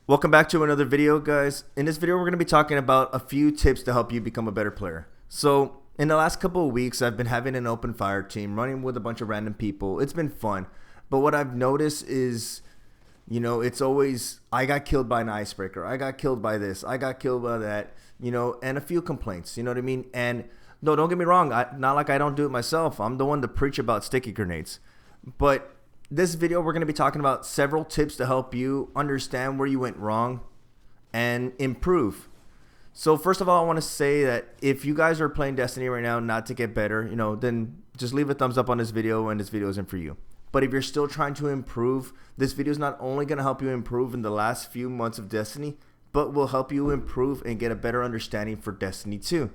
Welcome back to another video, guys. In this video, we're going to be talking about a few tips to help you become a better player. So, in the last couple of weeks, I've been having an open fire team, running with a bunch of random people. It's been fun. But what I've noticed is, it's always, I got killed by an icebreaker. I got killed by this. I got killed by that, and a few complaints, you know what I mean? And no, don't get me wrong. Not like I don't do it myself. I'm the one to preach about sticky grenades. But this video, we're going to be talking about several tips to help you understand where you went wrong and improve. So first of all, I want to say that if you guys are playing Destiny right now not to get better, then just leave a thumbs up on this video and this video isn't for you. But if you're still trying to improve, this video is not only going to help you improve in the last few months of Destiny, but will help you improve and get a better understanding for Destiny 2.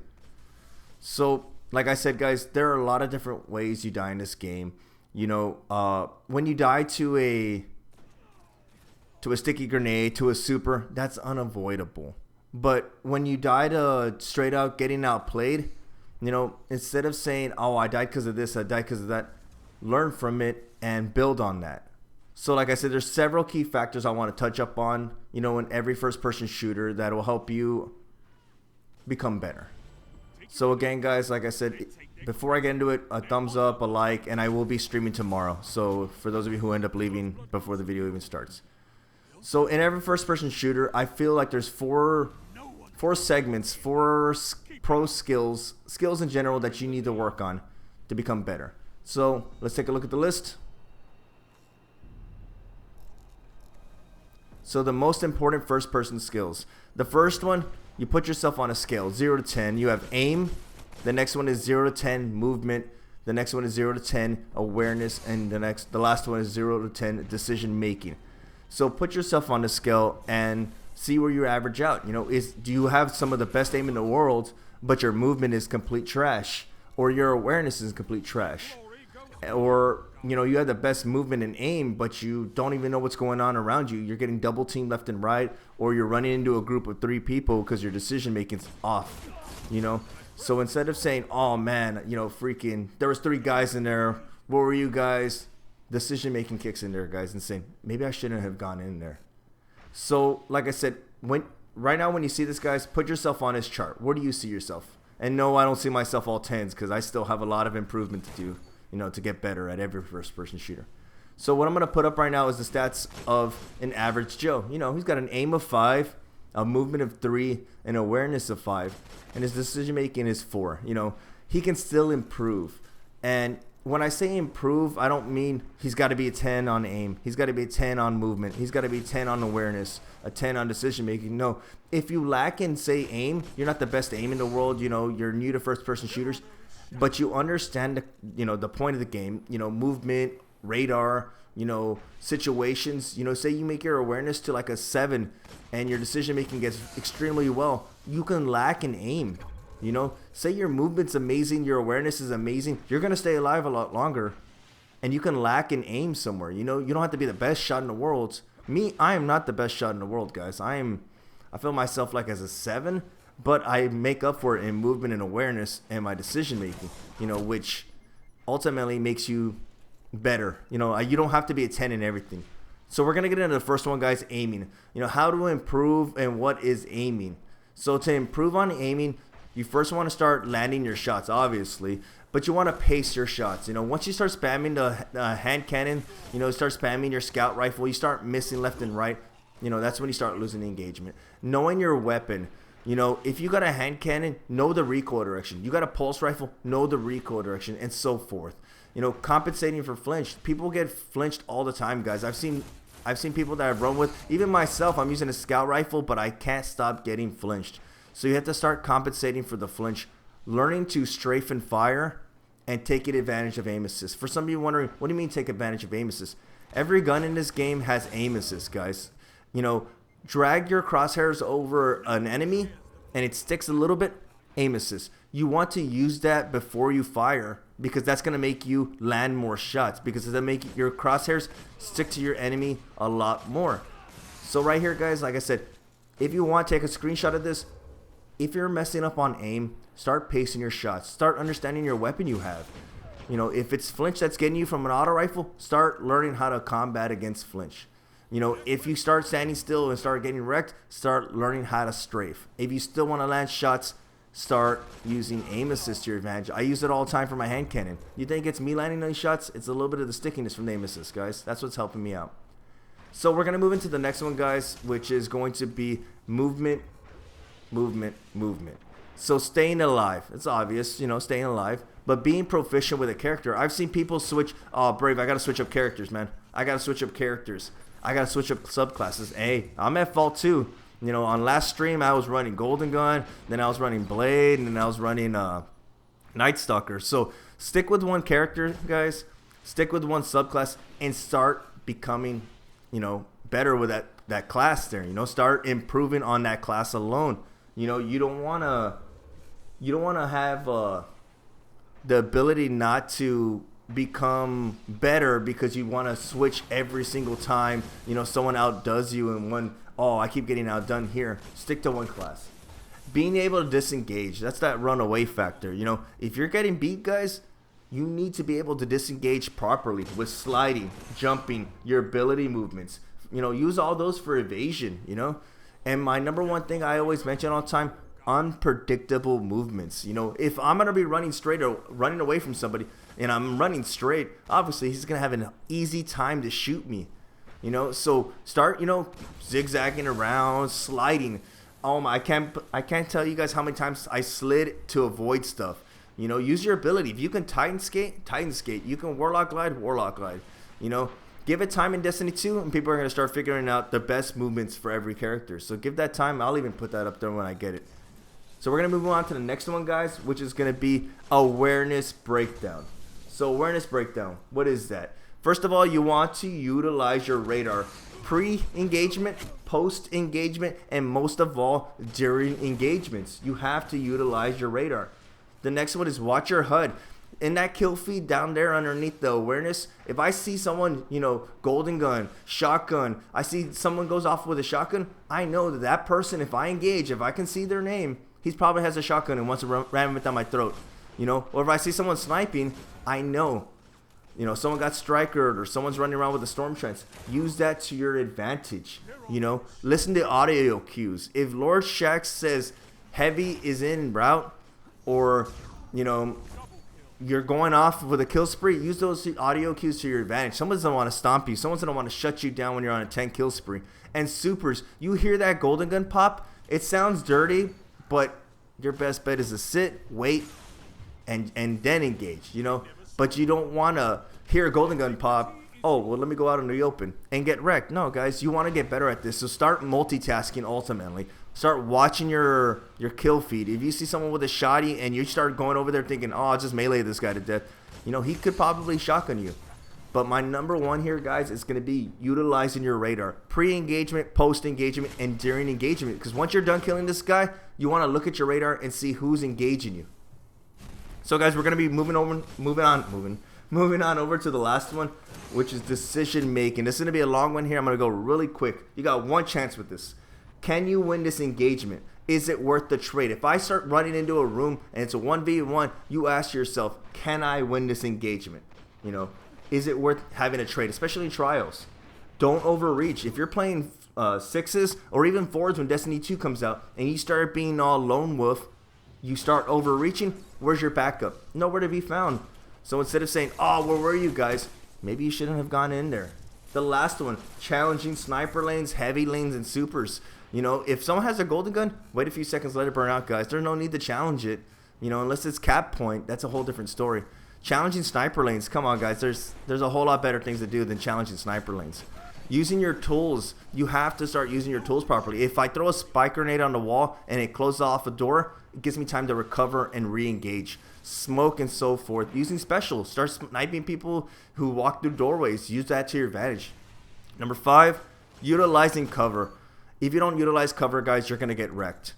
So like I said, guys, there are a lot of different ways you die in this game. When you die to a sticky grenade, to a super, that's unavoidable. But when you die to straight out getting outplayed, instead of saying, oh, I died because of this, I died because of that, learn from it and build on that. So like I said, there's several key factors I want to touch up on, in every first-person shooter that will help you become better. So again, guys, like I said, before I get into it, a thumbs up, a like, and I will be streaming tomorrow. So for those of you who end up leaving before the video even starts. So in every first-person shooter, I feel like there's four segments, four pro skills in general that you need to work on to become better. So let's take a look at the list. So the most important first-person skills. The first one, you put yourself on a scale, 0 to 10. You have aim. The next one is 0 to 10 movement. The next one is 0 to 10 awareness, and the last one is 0 to 10 decision making. So put yourself on the scale and see where you average out. Do you have some of the best aim in the world, but your movement is complete trash, or your awareness is complete trash, or you have the best movement and aim, but you don't even know what's going on around you. You're getting double teamed left and right, or you're running into a group of 3 people because your decision making's off. So instead of saying, oh man, freaking, there was 3 guys in there, what were you guys? Decision making kicks in there, guys, and saying, maybe I shouldn't have gone in there. So like I said, right now when you see this, guys, put yourself on this chart. Where do you see yourself? And no, I don't see myself all 10s because I still have a lot of improvement to do, to get better at every first-person shooter. So what I'm going to put up right now is the stats of an average Joe. He's got an aim of 5, a movement of 3, an awareness of 5, and his decision making is 4. He can still improve. And when I say improve, I don't mean he's got to be a 10 on aim. He's got to be a 10 on movement. He's got to be a 10 on awareness, a 10 on decision making. No, if you lack in, say, aim, you're not the best aim in the world. You're new to first-person shooters, but you understand the point of the game. Movement, radar, situations. Say you make your awareness to like a 7 and your decision making gets extremely well, you can lack in aim. Say your movement's amazing, your awareness is amazing, you're gonna stay alive a lot longer, and you can lack in aim somewhere. You don't have to be the best shot in the world. Me, I am not the best shot in the world, guys. I feel myself like as a 7, but I make up for it in movement and awareness and my decision making, which ultimately makes you better. You don't have to be a 10 in everything. So we're gonna get into the first one, guys, aiming. How to improve and what is aiming. So to improve on aiming, you first want to start landing your shots, obviously, but you want to pace your shots. Once you start spamming the hand cannon, start spamming your scout rifle, you start missing left and right, that's when you start losing the engagement. Knowing your weapon. If you got a hand cannon, know the recoil direction. You got a pulse rifle, know the recoil direction, and so forth. Compensating for flinch. People get flinched all the time, guys. I've seen people that I've run with. Even myself, I'm using a scout rifle, but I can't stop getting flinched. So you have to start compensating for the flinch, learning to strafe and fire, and taking advantage of aim assist. For some of you wondering, what do you mean take advantage of aim assist? Every gun in this game has aim assist, guys. Drag your crosshairs over an enemy, and it sticks a little bit, aim assist. You want to use that before you fire, because that's going to make you land more shots, because it'll make your crosshairs stick to your enemy a lot more. So right here, guys, like I said, if you want to take a screenshot of this, if you're messing up on aim, start pacing your shots. Start understanding your weapon you have. If it's flinch that's getting you from an auto rifle, start learning how to combat against flinch. You know, if you start standing still and start getting wrecked, start learning how to strafe. If you still want to land shots, start using aim assist to your advantage. I use it all the time for my hand cannon. You think it's me landing those shots? It's a little bit of the stickiness from the aim assist, guys. That's what's helping me out. So we're going to move into the next one, guys, which is going to be movement, movement, movement. So staying alive. It's obvious, you know, staying alive. But being proficient with a character. I've seen people switch. Oh, Brave, I got to switch up characters, man. I got to switch up characters. I got to switch up subclasses. Hey, I'm at fault too. You know, on last stream, I was running Golden Gun. Then I was running Blade. And then I was running Night Stalker. So stick with one character, guys. Stick with one subclass. And start becoming, you know, better with that class there. You know, start improving on that class alone. You know, you don't want to have the ability not to become better because you want to switch every single time, you know, someone outdoes you in one. Oh, I keep getting outdone here. Stick to one class. Being able to disengage, that's that runaway factor. You know, if you're getting beat, guys, you need to be able to disengage properly with sliding, jumping, your ability movements. You know, use all those for evasion, you know. And my number one thing I always mention all the time, unpredictable movements. You know, if I'm going to be running straight or running away from somebody and I'm running straight, obviously he's going to have an easy time to shoot me. You know, so start, you know, zigzagging around, sliding. I can't tell you guys how many times I slid to avoid stuff. You know, use your ability. If you can Titan skate. You can Warlock glide. You know, give it time in Destiny 2 and people are going to start figuring out the best movements for every character. So give that time. I'll even put that up there when I get it. So we're going to move on to the next one, guys, which is going to be awareness breakdown. So awareness breakdown, what is that? First of all, you want to utilize your radar pre-engagement, post-engagement, and most of all, during engagements. You have to utilize your radar. The next one is watch your HUD. In that kill feed down there underneath the awareness, if I see someone, you know, golden gun, shotgun, I see someone goes off with a shotgun, I know that that person, if I engage, if I can see their name, he probably has a shotgun and wants to ram it down my throat. You know, or if I see someone sniping, I know. You know, someone got strikered or someone's running around with a storm trench. Use that to your advantage. You know, listen to audio cues. If Lord Shax says heavy is in route, or, you know, you're going off with a kill spree, use those audio cues to your advantage. Someone's going to want to stomp you. Someone's going to want to shut you down when you're on a 10 kill spree. And supers, you hear that golden gun pop, it sounds dirty, but your best bet is to sit, wait, and then engage, you know. But you don't want to hear a golden gun pop, oh, well, let me go out in the open and get wrecked. No, guys, you want to get better at this. So start multitasking ultimately. Start watching your kill feed. If you see someone with a shotty and you start going over there thinking, oh, I'll just melee this guy to death, you know, he could probably shotgun you. But my number one here, guys, is going to be utilizing your radar. Pre-engagement, post-engagement, and during engagement. Because once you're done killing this guy, you want to look at your radar and see who's engaging you. So, guys, we're going to be moving on over to the last one, which is decision making. This is going to be a long one here. I'm going to go really quick. You got one chance with this. Can you win this engagement? Is it worth the trade? If I start running into a room and it's a 1v1, you ask yourself, can I win this engagement? You know, is it worth having a trade, especially in trials? Don't overreach. If you're playing 6s or even 4s when Destiny 2 comes out and you start being all lone wolf, you start overreaching, where's your backup? Nowhere to be found. So instead of saying, oh, where were you guys? Maybe you shouldn't have gone in there. The last one, challenging sniper lanes, heavy lanes, and supers. You know, if someone has a golden gun, wait a few seconds, let it burn out, guys. There's no need to challenge it. You know, unless it's cap point, that's a whole different story. Challenging sniper lanes, come on, guys. There's a whole lot better things to do than challenging sniper lanes. Using your tools, you have to start using your tools properly. If I throw a spike grenade on the wall and it closes off a door, it gives me time to recover and re-engage. Smoke and so forth. Using special. Start sniping people who walk through doorways. Use that to your advantage. Number 5, utilizing cover. If you don't utilize cover, guys, you're going to get wrecked.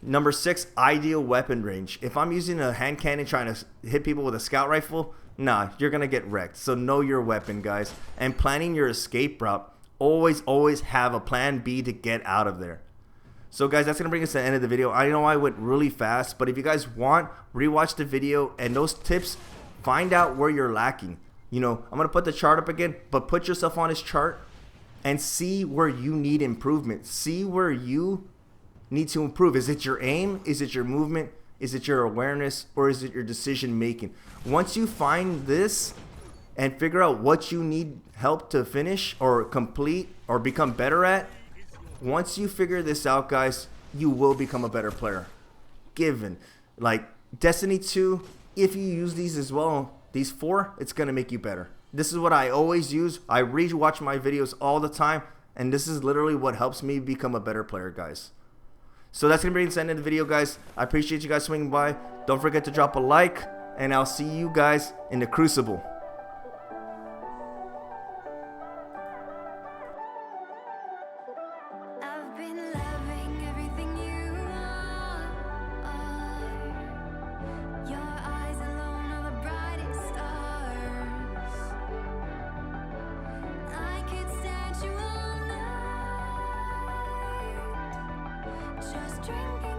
Number 6, ideal weapon range. If I'm using a hand cannon trying to hit people with a scout rifle, nah, you're going to get wrecked. So know your weapon, guys. And planning your escape route. Always have a plan B to get out of there. So, guys, that's going to bring us to the end of the video. I know I went really fast, but if you guys want, rewatch the video and those tips, find out where you're lacking. You know, I'm going to put the chart up again, but put yourself on his chart and see where you need improvement. See where you need to improve. Is it your aim? Is it your movement? Is it your awareness? Or is it your decision making? Once you find this and figure out what you need help to finish or complete or become better at, once you figure this out, guys, you will become a better player. Given. Like Destiny 2, if you use these as well, these 4, it's going to make you better. This is what I always use. I rewatch my videos all the time, and this is literally what helps me become a better player, guys. So that's going to be the end of the video, guys. I appreciate you guys swinging by. Don't forget to drop a like, and I'll see you guys in the Crucible. I've been loving everything you are. Your eyes alone are the brightest stars. I could stand you all night, just drinking.